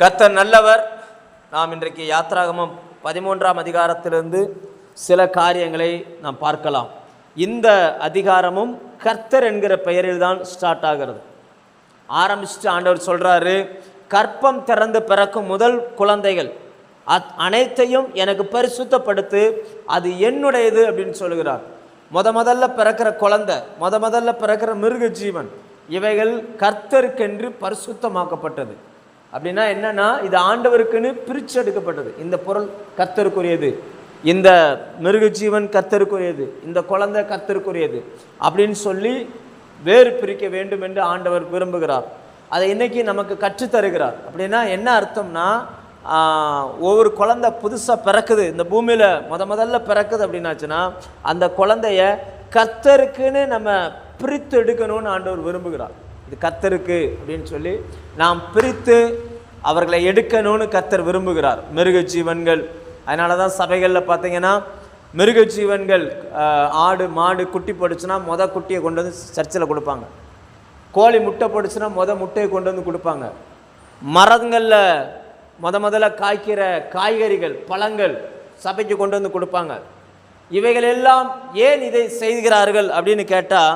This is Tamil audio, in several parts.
கர்த்தர் நல்லவர். நாம் இன்றைக்கு யாத்ராகமம் 13ஆம் அதிகாரத்திலிருந்து சில காரியங்களை நாம் பார்க்கலாம். இந்த அதிகாரமும் கர்த்தர் என்கிற பெயரில் தான் ஸ்டார்ட் ஆகிறது. ஆரம்பிச்சுட்டு ஆண்டவர் சொல்கிறாரு, கற்பம் திறந்து பிறக்கும் முதல் குழந்தைகள் அனைத்தையும் எனக்கு பரிசுத்தப்படுத்து, அது என்னுடையது அப்படின்னு சொல்லுகிறார். முதல்ல பிறக்கிற குழந்தை, முதல்ல பிறக்கிற மிருக ஜீவன், இவைகள் கர்த்தருக்கென்று பரிசுத்தமாக்கப்பட்டது. அப்படின்னா என்னன்னா, இது ஆண்டவருக்குன்னு பிரித்து எடுக்கப்பட்டது. இந்த பொருள் கர்த்தருக்குரியது, இந்த மிருக ஜீவன் கர்த்தருக்குரியது, இந்த குழந்தை கர்த்தருக்குரியது அப்படின்னு சொல்லி வேறு பிரிக்க வேண்டும் என்று ஆண்டவர் விரும்புகிறார். அதை இன்னைக்கு நமக்கு கற்றுத்தருகிறார். அப்படின்னா என்ன அர்த்தம்னா, ஒவ்வொரு குழந்தை புதுசாக பிறக்குது, இந்த பூமியில் முதல்ல பிறக்குது அப்படின்னாச்சுன்னா, அந்த குழந்தைய கர்த்தருக்குன்னு நம்ம பிரித்து எடுக்கணும்னு ஆண்டவர் விரும்புகிறார். இது கர்த்தருக்கு அப்படின்னு சொல்லி நாம் பிரித்து அவர்களை எடுக்கணும்னு கர்த்தர் விரும்புகிறார். மிருக ஜீவன்கள், அதனால தான் சபைகளில் பார்த்தீங்கன்னா மிருக ஜீவன்கள், ஆடு மாடு குட்டி போடுச்சுன்னா குட்டியை கொண்டு வந்து சர்ச்சில் கொடுப்பாங்க. கோழி முட்டை போடுச்சுன்னா முட்டையை கொண்டு வந்து கொடுப்பாங்க. மரங்களில் முதல்ல காய்க்கிற காய்கறிகள் பழங்கள் சபைக்கு கொண்டு வந்து கொடுப்பாங்க. இவைகள் எல்லாம் ஏன் இதை செய்கிறார்கள் அப்படின்னு கேட்டால்,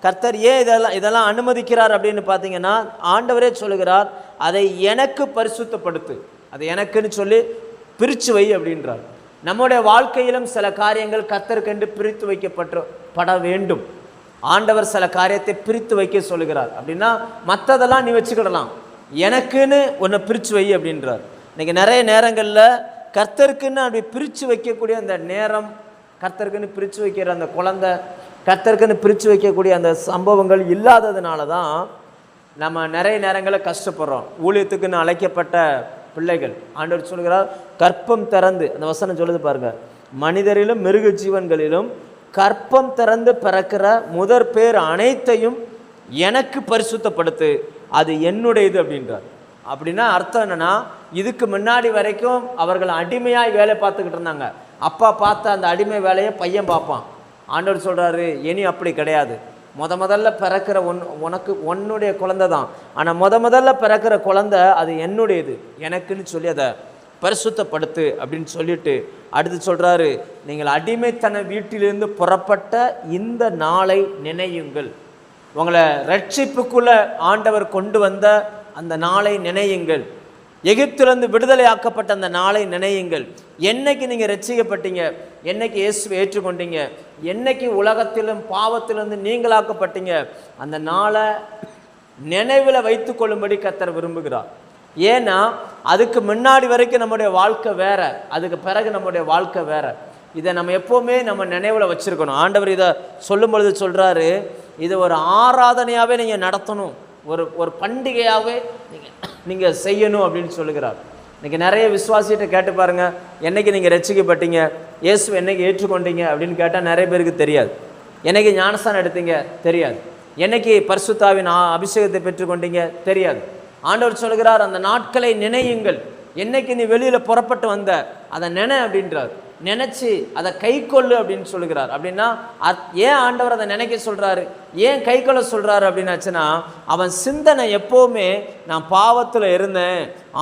கர்த்தர் ஏன் இதெல்லாம் அனுமதிக்கிறார் அப்படின்னு பார்த்தீங்கன்னா, ஆண்டவரே சொல்லுகிறார், அதை எனக்கு பரிசுத்தப்படுத்து, அதை எனக்குன்னு சொல்லி பிரித்து வை அப்படின்றார். நம்முடைய வாழ்க்கையிலும் சில காரியங்கள் கர்த்தருக்கென்று பிரித்து வைக்கப்பட வேண்டும். ஆண்டவர் சில காரியத்தை பிரித்து வைக்க சொல்லுகிறார். அப்படின்னா மற்றதெல்லாம் நீ வச்சுக்கிடலாம், எனக்குன்னு ஒன்று பிரித்து வை அப்படின்றார். இன்றைக்கி நிறைய நேரங்களில் கர்த்தருக்குன்னு அப்படி பிரித்து வைக்கக்கூடிய அந்த நேரம், கர்த்தருக்குன்னு பிரித்து வைக்கிற அந்த குழந்தை, கர்த்தருக்குன்னு பிரித்து வைக்கக்கூடிய அந்த சம்பவங்கள் இல்லாததுனால தான் நம்ம நிறைய நேரங்களில் கஷ்டப்படுறோம். ஊழியத்துக்குன்னு அழைக்கப்பட்ட பிள்ளைகள், ஆண்டவர் சொல்கிறார், கற்பம் திறந்து, அந்த வசனம் சொல்லுது பாருங்க, மனிதரிலும் மிருக ஜீவன்களிலும் கற்பம் திறந்து பிறக்கிற முதற் பேர் அனைத்தையும் எனக்கு பரிசுத்தப்படுத்து, அது என்னுடையது அப்படின்றார். அப்படின்னா அர்த்தம் என்னன்னா, இதுக்கு முன்னாடி வரைக்கும் அவர்கள் அடிமையாய் வேலை பார்த்துக்கிட்டு இருந்தாங்க. அப்பா பார்த்த அந்த அடிமை வேலையை பையன் பார்ப்பான். ஆண்டவர் சொல்கிறாரு, இனி அப்படி கிடையாது. முதல்ல பிறக்கிற உனக்கு உன்னுடைய குழந்தை தான், ஆனால் முதல்ல பிறக்கிற குழந்தை அது என்னுடையது, எனக்குன்னு சொல்லி அதை பரிசுத்தப்படுத்து அப்படின்னு சொல்லிட்டு அடுத்து சொல்கிறாரு, நீங்கள் அடிமைத்தன வீட்டிலிருந்து புறப்பட்ட இந்த நாளை நினையுங்கள். உங்களை ரட்சிப்புக்குள்ள ஆண்டவர் கொண்டு வந்த அந்த நாளை நினையுங்கள். எகிப்திலிருந்து விடுதலை ஆக்கப்பட்ட அந்த நாளை நினையுங்கள். என்னைக்கு நீங்கள் ரட்சிக்கப்பட்டீங்க, என்னைக்கு இயேசுவை ஏற்றுக்கொண்டீங்க, என்னைக்கு உலகத்திலும் பாவத்திலிருந்து நீங்களாக்கப்பட்டீங்க, அந்த நாளை நினைவில் வைத்து கொள்ளும்படி கர்த்தர் விரும்புகிறார். ஏன்னா அதுக்கு முன்னாடி வரைக்கும் நம்முடைய வாழ்க்கை வேற, அதுக்கு பிறகு நம்முடைய வாழ்க்கை வேற. இதை நம்ம எப்போவுமே நம்ம நினைவில் வச்சுருக்கணும். ஆண்டவர் இதை சொல்லும் பொழுது சொல்கிறாரு, இதை ஒரு ஆராதனையாகவே நீங்கள் நடத்தணும், ஒரு பண்டிகையாகவே நீங்கள் செய்யணும் அப்படின்னு சொல்லுகிறார். இன்றைக்கி நிறைய விசுவாசிகிட்ட கேட்டு பாருங்கள், என்றைக்கு நீங்கள் ரட்சிக்கப்பட்டீங்க, இயேசு என்னைக்கு ஏற்றுக்கொண்டீங்க அப்படின்னு கேட்டால் நிறைய பேருக்கு தெரியாது. என்னைக்கு ஞானஸ்தானம் எடுத்தீங்க தெரியாது, என்னைக்கு பரிசுத்தாவின் அபிஷேகத்தை பெற்றுக்கொண்டீங்க தெரியாது. ஆண்டவர் சொல்கிறார், அந்த நாட்களை நினையுங்கள். என்னைக்கு நீ வெளியில் புறப்பட்டு வந்த அதை நினை அப்படின்றார். நினச்சி அதை கை கொள்ளு அப்படின்னு சொல்லுகிறார். அப்படின்னா ஏன் ஆண்டவர் அதை நினைக்க சொல்கிறாரு, ஏன் கை கொள்ள சொல்கிறாரு அப்படின்னாச்சுன்னா, அவன் சிந்தனை எப்போவுமே நான் பாவத்தில் இருந்தேன்,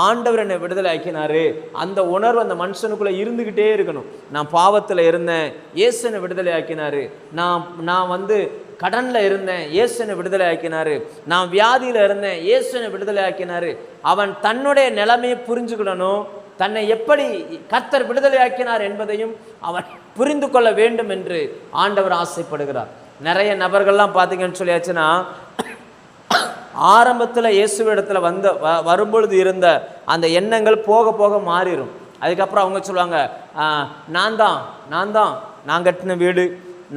ஆண்டவர் என்னை விடுதலை ஆக்கினாரு, அந்த உணர்வு அந்த மனுஷனுக்குள்ளே இருந்துக்கிட்டே இருக்கணும். நான் பாவத்தில் இருந்தேன், இயேசு என்னை விடுதலை ஆக்கினாரு, நான் கடனில் இருந்தேன், இயேசு என்னை விடுதலை ஆக்கினாரு, நான் வியாதியில் இருந்தேன், இயேசு என்னை விடுதலை ஆக்கினாரு. அவன் தன்னுடைய நிலைமையை புரிஞ்சுக்கிடணும், தன்னை எப்படி கர்த்தர் விடுதலை ஆக்கினார் என்பதையும் அவன் புரிந்து கொள்ள வேண்டும் என்று ஆண்டவர் ஆசைப்படுகிறார். நிறைய நபர்கள்லாம் பார்த்தீங்கன்னு சொல்லியாச்சுன்னா, ஆரம்பத்தில் இயேசுவிடத்தில் வரும்பொழுது இருந்த அந்த எண்ணங்கள் போக போக மாறிடும். அதுக்கப்புறம் அவங்க சொல்லுவாங்க, நான் கட்டின வீடு,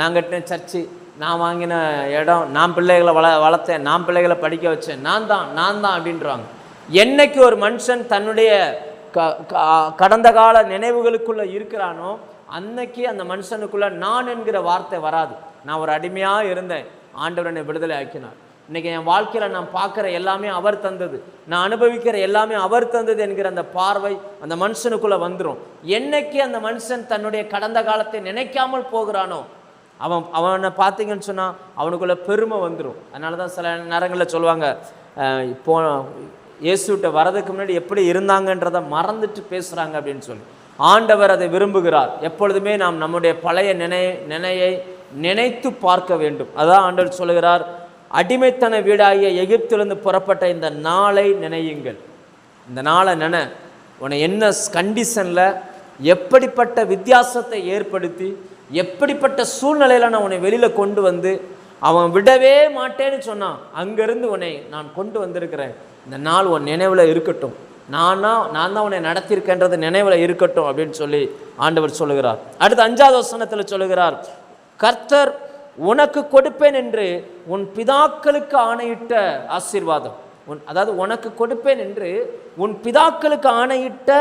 நான் கட்டின சர்ச்சு, நான் வாங்கின இடம், நான் பிள்ளைகளை வளர்த்தேன், நான் பிள்ளைகளை படிக்க வச்சேன், நான் தான் அப்படின்றாங்க. என்னைக்கு ஒரு மனுஷன் தன்னுடைய கடந்த கால நினைவுகளுக்குள்ளே இருக்கிறானோ, அன்னைக்கு அந்த மனுஷனுக்குள்ளே நான் என்கிற வார்த்தை வராது. நான் ஒரு அடிமையாக இருந்தேன், ஆண்டவர் என்னை விடுதலை ஆக்கினார், இன்றைக்கி என் வாழ்க்கையில் நான் பார்க்குற எல்லாமே அவர் தந்தது, நான் அனுபவிக்கிற எல்லாமே அவர் தந்தது என்கிற அந்த பார்வை அந்த மனுஷனுக்குள்ளே வந்துடும். என்னைக்கு அந்த மனுஷன் தன்னுடைய கடந்த காலத்தை நினைக்காமல் போகிறானோ, அவனை பார்த்தீங்கன்னு சொன்னால் அவனுக்குள்ளே பெருமை வந்துடும். அதனால தான் சில நேரங்களில் சொல்லுவாங்க, இயேசுகிட்ட வரதுக்கு முன்னாடி எப்படி இருந்தாங்கன்றதை மறந்துட்டு பேசுகிறாங்க அப்படின்னு சொல்லி ஆண்டவர் அதை விரும்புகிறார். எப்பொழுதுமே நாம் நம்முடைய பழைய நினையை நினைத்து பார்க்க வேண்டும். அதான் ஆண்டவர் சொல்லுகிறார், அடிமைத்தன வீடாகிய எகிப்திலிருந்து புறப்பட்ட இந்த நாளை நினையுங்கள். இந்த நாளை உன்னை என்ன கண்டிஷனில் எப்படிப்பட்ட வித்தியாசத்தை ஏற்படுத்தி எப்படிப்பட்ட சூழ்நிலையில் நான் உன்னை வெளியில் கொண்டு வந்து அவன் விடவே மாட்டேன்னு சொன்னான், அங்கேருந்து உன்னை நான் கொண்டு வந்திருக்கிறேன். இந்த நாள் உன் நினைவில் இருக்கட்டும், நான் தான் உன்னை நடத்தியிருக்கேன்றது நினைவில் இருக்கட்டும் அப்படின்னு சொல்லி ஆண்டவர் சொல்லுகிறார். அடுத்து 5வது வசனத்தில் சொல்லுகிறார், கர்த்தர் உனக்கு கொடுப்பேன் என்று உன் பிதாக்களுக்கு ஆணையிட்ட ஆசீர்வாதம். அதாவது உனக்கு கொடுப்பேன் என்று உன் பிதாக்களுக்கு ஆணையிட்ட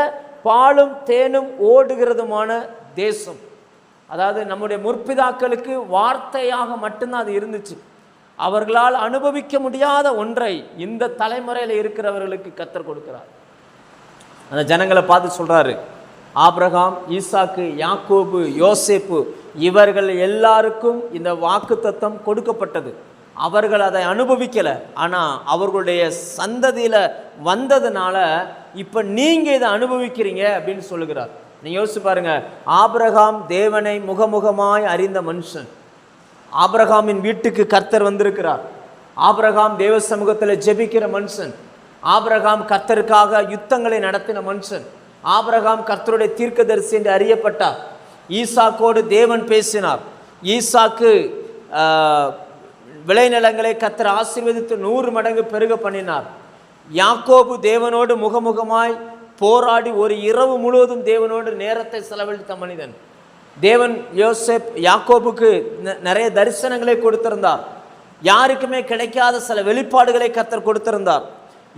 பாலும் தேனும் ஓடுகிறதுமான தேசம். அதாவது நம்முடைய முற்பிதாக்களுக்கு வார்த்தையாக மட்டும்தான் அது இருந்துச்சு. அவர்களால் அனுபவிக்க முடியாத ஒன்றை இந்த தலைமுறையில் இருக்கிறவர்களுக்கு கர்த்தர் கொடுக்கிறார். அந்த ஜனங்களை பார்த்து சொல்றாரு, ஆபிரகாம், ஈசாக்கு, யாக்கோபு, யோசேப்பு இவர்கள் எல்லாருக்கும் இந்த வாக்குத்தத்தம் கொடுக்கப்பட்டது. அவர்கள் அதை அனுபவிக்கலை, ஆனால் அவர்களுடைய சந்ததியில் வந்ததுனால இப்போ நீங்கள் இதை அனுபவிக்கிறீங்க அப்படின்னு சொல்லுகிறார். நீங்கள் யோசிச்சு பாருங்க, ஆபிரகாம் தேவனை முகமுகமாய் அறிந்த மனுஷன். ஆபிரகாமின் வீட்டுக்கு கர்த்தர் வந்திருக்கிறார். ஆபிரகாம் தேவ சமூகத்தில் ஜெபிக்கிற மனுஷன். ஆபிரகாம் கர்த்தருக்காக யுத்தங்களை நடத்தின மனுஷன். ஆபிரகாம் கர்த்தருடைய தீர்க்கதரிசி என்று அறியப்பட்டார். ஈசாக்கோடு தேவன் பேசினார். ஈசாக்கு விளைநிலங்களை கர்த்தர் ஆசீர்வதித்து 100 மடங்கு பெருக பண்ணினார். யாக்கோபு தேவனோடு முகமுகமாய் போராடி ஒரு இரவு முழுவதும் தேவனோடு நேரத்தை செலவழித்த மனிதன். தேவன் யாக்கோபுக்கு நிறைய தரிசனங்களை கொடுத்திருந்தார். யாருக்குமே கிடைக்காத சில வெளிப்பாடுகளை கர்த்தர் கொடுத்திருந்தார்.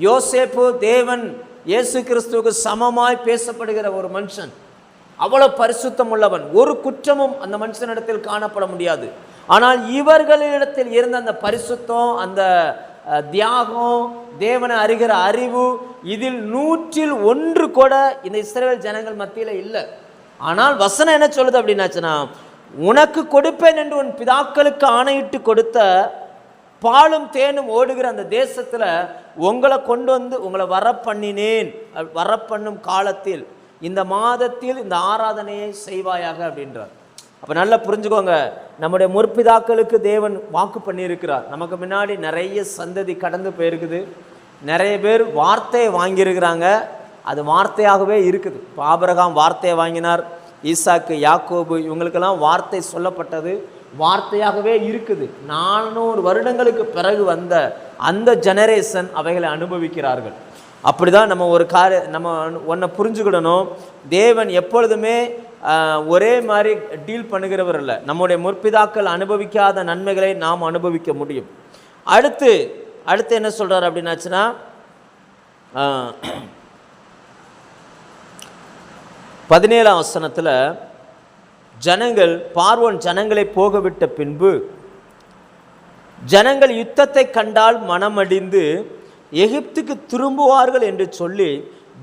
யோசேப்பு தேவன் இயேசு கிறிஸ்துவுக்கு சமமாய் பேசப்படுகிற ஒரு மனுஷன். அவ்வளவு பரிசுத்தம் உள்ளவன், ஒரு குற்றமும் அந்த மனுஷனிடத்தில் காணப்பட முடியாது. ஆனால் இவர்களிடத்தில் இருந்த அந்த பரிசுத்தம், அந்த தியாகம், தேவனை அறிகிற அறிவு, இதில் 100 கூட இந்த இஸ்ரவேல் ஜனங்கள் மத்தியில் இல்லை. ஆனால் வசனம் என்ன சொல்லுது அப்படின்னாச்சுன்னா, உனக்கு கொடுப்பேன் என்று உன் பிதாக்களுக்கு ஆணையிட்டு கொடுத்த பாலும் தேனும் ஓடுகிற அந்த தேசத்தில் உங்களை கொண்டு வந்து உங்களை வரப்பண்ணினேன். வரப்பண்ணும் காலத்தில் இந்த மாதத்தில் இந்த ஆராதனையை செய்வாயாக அப்படின்றார். அப்போ நல்லா புரிஞ்சுக்கோங்க, நம்முடைய முற்பிதாக்களுக்கு தேவன் வாக்கு பண்ணியிருக்கிறார். நமக்கு முன்னாடி நிறைய சந்ததி கடந்து போயிருக்குது. நிறைய பேர் வார்த்தையை வாங்கியிருக்கிறாங்க, அது வார்த்தையாகவே இருக்குது. இப்போ ஆபிரகாம் வார்த்தையை வாங்கினார், ஈசாக்கு, யாக்கோபு இவங்களுக்கெல்லாம் வார்த்தை சொல்லப்பட்டது வார்த்தையாகவே இருக்குது. 400 வருடங்களுக்கு பிறகு வந்த அந்த ஜெனரேஷன் அவைகளை அனுபவிக்கிறார்கள். அப்படி தான் நம்ம நம்ம ஒன்றை புரிஞ்சுக்கிடணும், தேவன் எப்பொழுதுமே ஒரே மாதிரி டீல் பண்ணுகிறவர் இல்லை. நம்முடைய முற்பிதாக்கள் அனுபவிக்காத நன்மைகளை நாம் அனுபவிக்க முடியும். அடுத்து என்ன சொல்கிறார் அப்படின்னாச்சுன்னா, 17ஆம் வசனத்தில் ஜனங்கள் பார்வோன் ஜனங்களை போகவிட்ட பின்பு ஜனங்கள் யுத்தத்தை கண்டால் மனமடிந்து எகிப்துக்கு திரும்புவார்கள் என்று சொல்லி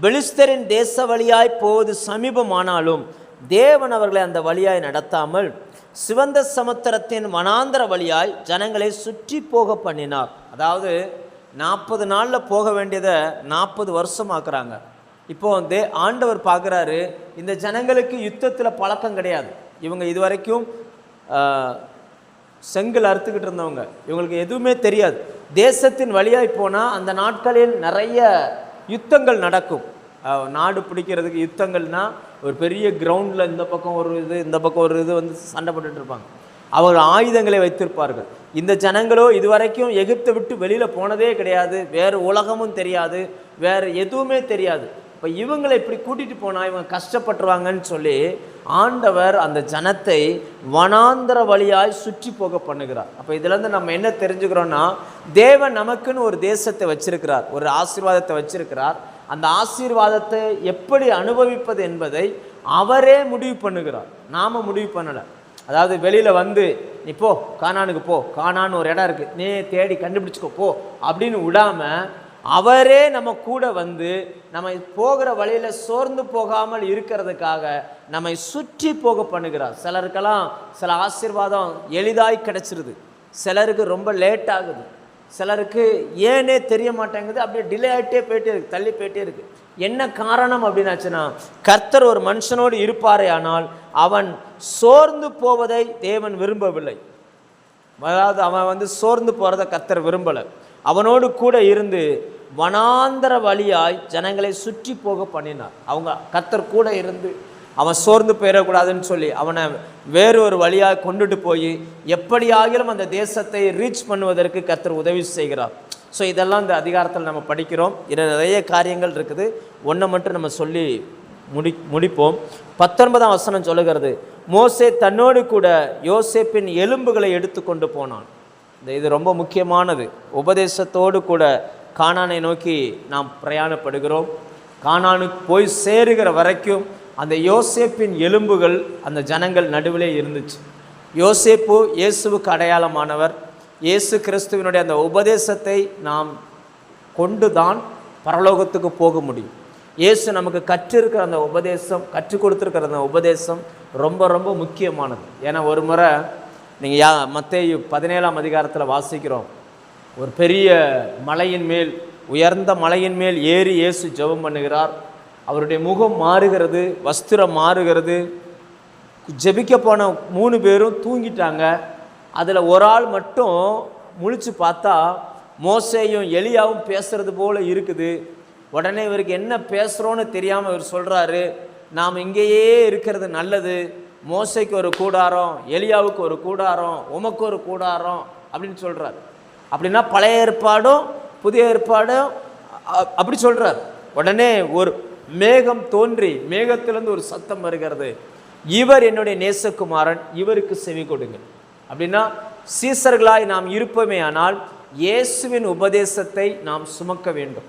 பெலிஸ்தரின் தேச வழியாய் போவது சமீபமானாலும் தேவன் அவர்களை அந்த வழியாய் நடத்தாமல் சிவந்த சமுத்திரத்தின் வனாந்தர வழியாய் ஜனங்களை சுற்றி போக பண்ணினார். அதாவது 40 நாளில் போக வேண்டியதை 40 வருஷம் ஆக்குறாங்க. இப்போ ஆண்டவர் பார்க்குறாரு, இந்த ஜனங்களுக்கு யுத்தத்தில் பழக்கம் கிடையாது. இவங்க இதுவரைக்கும் செங்கல் அறுத்துக்கிட்டு இருந்தவங்க, இவங்களுக்கு எதுவுமே தெரியாது. தேசத்தின் வழியாய் போனால் அந்த நாட்களில் நிறைய யுத்தங்கள் நடக்கும். நாடு பிடிக்கிறதுக்கு யுத்தங்கள்னால் ஒரு பெரிய கிரவுண்டில் இந்த பக்கம் ஒரு இது இந்த பக்கம் ஒரு இது வந்து சண்டை போட்டுட்டு இருப்பாங்க. அவர்கள் ஆயுதங்களை வைத்திருப்பார்கள். இந்த ஜனங்களோ இதுவரைக்கும் எகிப்தை விட்டு வெளியில் போனதே கிடையாது, வேறு உலகமும் தெரியாது, வேறு எதுவுமே தெரியாது. இப்போ இவங்களை இப்படி கூட்டிகிட்டு போனால் இவங்க கஷ்டப்பட்டுருவாங்கன்னு சொல்லி ஆண்டவர் அந்த ஜனத்தை வனாந்தர வழியாய் சுற்றி போக பண்ணுகிறார். அப்போ இதுலேருந்து நம்ம என்ன தெரிஞ்சுக்கிறோன்னா, தேவன் நமக்குன்னு ஒரு தேசத்தை வச்சிருக்கிறார், ஒரு ஆசீர்வாதத்தை வச்சிருக்கிறார். அந்த ஆசீர்வாதத்தை எப்படி அனுபவிப்பது என்பதை அவரே முடிவு பண்ணுகிறார், நாம் முடிவு பண்ணலை. அதாவது வெளியில் வந்து நீ போ கானானுக்கு போ, கானான்னு ஒரு இடம் இருக்குது, நீ தேடி கண்டுபிடிச்சிக்கோ போ அப்படின்னு விடாமல் அவரே நம்ம கூட வந்து நம்ம போகிற வழியில் சோர்ந்து போகாமல் இருக்கிறதுக்காக நம்மை சுற்றி போக பண்ணுகிறார். சிலருக்கெல்லாம் சில ஆசீர்வாதம் எளிதாய் கிடைச்சிருது, சிலருக்கு ரொம்ப லேட் ஆகுது. சிலருக்கு ஏனே தெரிய மாட்டேங்குது, அப்படியே டிலே ஆகிட்டே போயிட்டே இருக்குது, தள்ளி போயிட்டே இருக்குது. என்ன காரணம் அப்படின்னாச்சுன்னா, கர்த்தர் ஒரு மனுஷனோடு இருப்பாரே ஆனால் அவன் சோர்ந்து போவதை தேவன் விரும்பவில்லை. அதாவது அவன் சோர்ந்து போகிறத கர்த்தர் விரும்பலை. அவனோடு கூட இருந்து வனாந்தர வழியாய் ஜனங்களை சுற்றி போக பண்ணினார். கர்த்தர் கூட இருந்து அவன் சோர்ந்து போயிடக்கூடாதுன்னு சொல்லி அவனை வேறு ஒரு வழியாக கொண்டுட்டு போய் எப்படியாகிலும் அந்த தேசத்தை ரீச் பண்ணுவதற்கு கர்த்தர் உதவி செய்கிறார். ஸோ இதெல்லாம் இந்த அதிகாரத்தில் நம்ம படிக்கிறோம். இதில் நிறைய காரியங்கள் இருக்குது. ஒன்றை மட்டும் நம்ம சொல்லி முடிப்போம். 19ஆம் வசனம் சொல்லுகிறது, மோசே தன்னோடு கூட யோசேப்பின் எலும்புகளை எடுத்து கொண்டு போனான். இது ரொம்ப முக்கியமானது. உபதேசத்தோடு கூட கானானை நோக்கி நாம் பிரயாணப்படுகிறோம். கானானுக்கு போய் சேருகிற வரைக்கும் அந்த யோசேப்பின் எலும்புகள் அந்த ஜனங்கள் நடுவிலே இருந்துச்சு. யோசேப்பு இயேசுவுக்கு அடையாளமானவர். இயேசு கிறிஸ்துவினுடைய அந்த உபதேசத்தை நாம் கொண்டு தான் பரலோகத்துக்கு போக முடியும். இயேசு நமக்கு கற்றுருக்கிற அந்த உபதேசம், கற்றுக் கொடுத்துருக்கிற அந்த உபதேசம் ரொம்ப ரொம்ப முக்கியமானது. ஏன்னா ஒரு முறை நீங்கள் மத்தேயு 17ஆம் அதிகாரத்தில் வாசிக்கிறோம், ஒரு பெரிய மலையின் மேல், உயர்ந்த மலையின் மேல் ஏறி இயேசு ஜெபம் பண்ணுகிறார். அவருடைய முகம் மாறுகிறது, வஸ்திரம் மாறுகிறது. ஜெபிக்க போன 3 பேரும் தூங்கிட்டாங்க. அதில் ஒரு ஆள் மட்டும் முழிச்சு பார்த்தா மோசேயும் எலியாவும் பேசுகிறது போல் இருக்குது. உடனே இவருக்கு என்ன பேசுகிறோன்னு தெரியாமல் இவர் சொல்கிறாரு, நாம் இங்கேயே இருக்கிறது நல்லது. மோசைக்கு ஒரு கூடாரம், எலியாவுக்கு ஒரு கூடாரம், உமக்கு ஒரு கூடாரம் அப்படின்னு சொல்கிறார். அப்படின்னா பழைய ஏற்பாடும் புதிய ஏற்பாடும் அப்படி சொல்கிறார். உடனே ஒரு மேகம் தோன்றி மேகத்திலிருந்து ஒரு சத்தம் வருகிறது, இவர் என்னுடைய நேசகுமாரன், இவருக்கு செவி கொடுங்க. அப்படின்னா சீசர்களாய் நாம் இருப்போமே ஆனால் இயேசுவின் உபதேசத்தை நாம் சுமக்க வேண்டும்.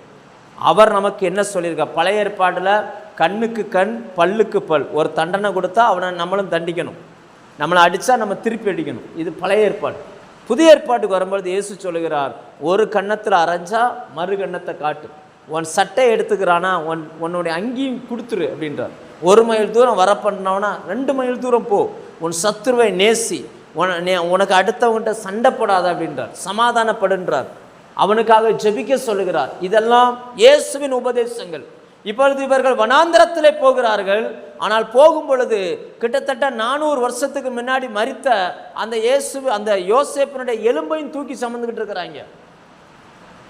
அவர் நமக்கு என்ன சொல்லியிருக்கார்? பழைய ஏற்பாட்டில் கண்ணுக்கு கண் பல்லுக்கு பல், ஒரு தண்டனை கொடுத்தா அவனை நம்மளும் தண்டிக்கணும், நம்மளை அடித்தா நம்ம திருப்பி அடிக்கணும். இது பழைய ஏற்பாடு. புதிய ஏற்பாட்டுக்கு வரும்பொழுது இயேசு சொல்லுகிறார், ஒரு கன்னத்தில் அரைஞ்சா மறு கன்னத்தை காட்டு, உன் சட்டை எடுத்துக்கிறானா உன்னுடைய அங்கேயும் கொடுத்துரு அப்படின்றார். 1 மைல் தூரம் வர பண்ணவனா 2 மைல் தூரம் போ, உன் சத்துருவை நேசி, உனக்கு அடுத்தவங்கிட்ட சண்டை போடாத அப்படின்றார், சமாதானப்படுன்றார், அவனுக்காக ஜெபிக்க சொல்லுகிறார். இதெல்லாம் இயேசுவின் உபதேசங்கள். இப்பொழுது இவர்கள் வனாந்தரத்திலே போகிறார்கள். ஆனால் போகும் பொழுது கிட்டத்தட்ட 400 வருஷத்துக்கு முன்னாடி மரித்த அந்த யோசேப்பினுடைய எலும்பையும் தூக்கி சுமந்துக்கிட்டு இருக்கிறாங்க.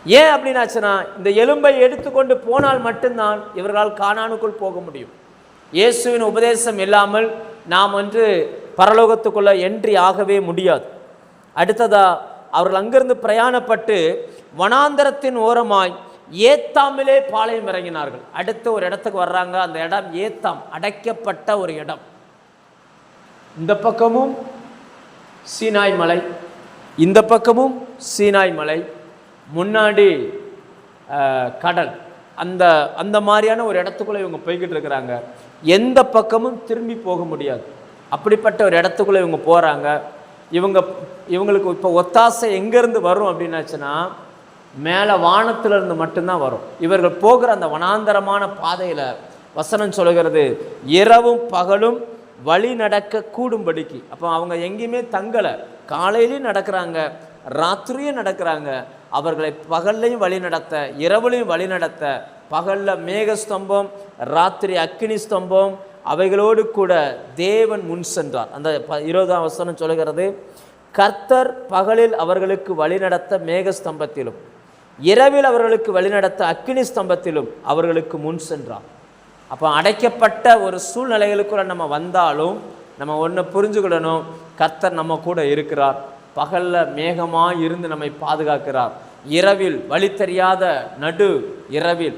ஏன் அப்படின்னாச்சுன்னா, இந்த எலும்பை எடுத்துக்கொண்டு போனால் மட்டும்தான் இவர்களால் கானானுக்குள் போக முடியும். இயேசுவின் உபதேசம் இல்லாமல் நாம் பரலோகத்துக்குள்ள என்ட்ரி ஆகவே முடியாது. அடுத்ததா அவர்கள் அங்கிருந்து பிரயாணப்பட்டு வனாந்தரத்தின் ஓரமாய் ஏத்தாமிலே பாளையம் இறங்கினார்கள். அடுத்த ஒரு இடத்துக்கு வர்றாங்க. அந்த இடம் ஏத்தாம், அடைக்கப்பட்ட ஒரு இடம். இந்த பக்கமும் சீனாய் மலை, இந்த பக்கமும் சீனாய் மலை, முன்னாடி கடல். அந்த மாதிரியான ஒரு இடத்துக்குள்ளே இவங்க போய்கிட்டு இருக்கிறாங்க. எந்த பக்கமும் திரும்பி போக முடியாது. அப்படிப்பட்ட ஒரு இடத்துக்குள்ளே இவங்க போகிறாங்க. இவங்களுக்கு இப்போ ஒத்தாசை எங்கேருந்து வரும் அப்படின்னாச்சுன்னா, மேலே வானத்திலிருந்து மட்டும்தான் வரும். இவர்கள் போகிற அந்த வனாந்தரமான பாதையில் வசனம் சொல்கிறது, இரவும் பகலும் வழி நடக்க கூடும்படிக்கு. அப்போ அவங்க எங்கேயுமே தங்கலை. காலையிலையும் நடக்கிறாங்க, ராத்திரியும் நடக்கிறாங்க. அவர்களை பகல்லையும் வழி நடத்த, இரவுலையும் வழி நடத்த, பகலில் மேகஸ்தம்பம், ராத்திரி அக்கினி ஸ்தம்பம், அவைகளோடு கூட தேவன் முன் சென்றார். அந்த 20ஆம் வசனம் சொல்கிறது, கர்த்தர் பகலில் அவர்களுக்கு வழிநடத்த மேகஸ்தம்பத்திலும் இரவில் அவர்களுக்கு வழிநடத்த அக்கினி ஸ்தம்பத்திலும் அவர்களுக்கு முன் சென்றார். அப்போ அடைக்கப்பட்ட ஒரு சூழ்நிலைகளுக்குள்ள நம்ம வந்தாலும் நம்ம ஒன்று புரிஞ்சுக்கிடணும், கர்த்தர் நம்ம கூட இருக்கிறார். பகலில் மேகமாக இருந்து நம்மை பாதுகாக்கிறார். இரவில் வழி தெரியாத நடு இரவில்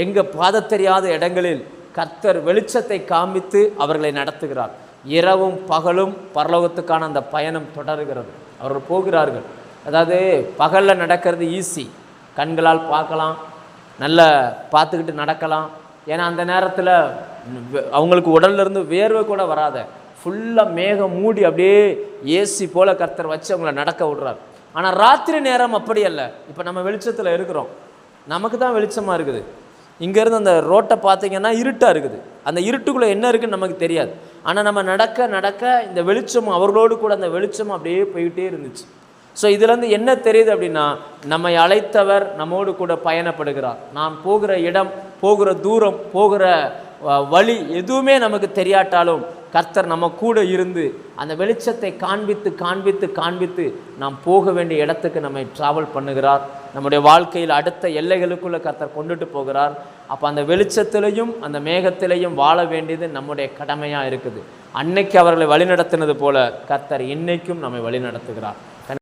எங்கே பாத தெரியாத இடங்களில் கர்த்தர் வெளிச்சத்தை காண்பித்து அவர்களை நடத்துகிறார். இரவும் பகலும் பரலோகத்துக்கான அந்த பயணம் தொடர்கிறது. அவர்கள் போகிறார்கள். அதாவது பகலில் நடக்கிறது ஈஸி, கண்களால் பார்க்கலாம், நல்லா பார்த்துக்கிட்டு நடக்கலாம். ஏன்னா அந்த நேரத்தில் அவங்களுக்கு உடல்லேருந்து வேர்வை கூட வராத, ஃபுல்லாக மேகம் மூடி அப்படியே ஏசி போல் கர்த்தர் வச்சு அவங்கள நடக்க விடுறார். ஆனால் ராத்திரி நேரம் அப்படி அல்ல. இப்போ நம்ம வெளிச்சத்தில் இருக்கிறோம், நமக்கு தான் வெளிச்சமாக இருக்குது. இங்கேருந்து அந்த ரோட்டை பார்த்திங்கன்னா இருட்டாக இருக்குது. அந்த இருட்டுக்குள்ளே என்ன இருக்குதுன்னு நமக்கு தெரியாது. ஆனால் நம்ம நடக்க நடக்க இந்த வெளிச்சமும் அவர்களோடு கூட அந்த வெளிச்சமும் அப்படியே போய்கிட்டே இருந்துச்சு. ஸோ இதுலேருந்து என்ன தெரியுது அப்படின்னா, நம்மை அழைத்தவர் நம்மோடு கூட பயணப்படுகிறார். நாம் போகிற இடம், போகிற தூரம், போகிற வழி எதுவுமே நமக்கு தெரியாட்டாலும் கர்த்தர் நம்ம கூட இருந்து அந்த வெளிச்சத்தை காண்பித்து காண்பித்து காண்பித்து நாம் போக வேண்டிய இடத்துக்கு நம்மை ட்ராவல் பண்ணுகிறார். நம்முடைய வாழ்க்கையில் அடுத்த எல்லைகளுக்குள்ளே கர்த்தர் கொண்டுட்டு போகிறார். அப்போ அந்த வெளிச்சத்திலையும் அந்த மேகத்திலையும் வாழ வேண்டியது நம்முடைய கடமையாக இருக்குது. அன்னைக்கு அவர்களை வழிநடத்தினது போல கர்த்தர் இன்னைக்கும் நம்மை வழிநடத்துகிறார்.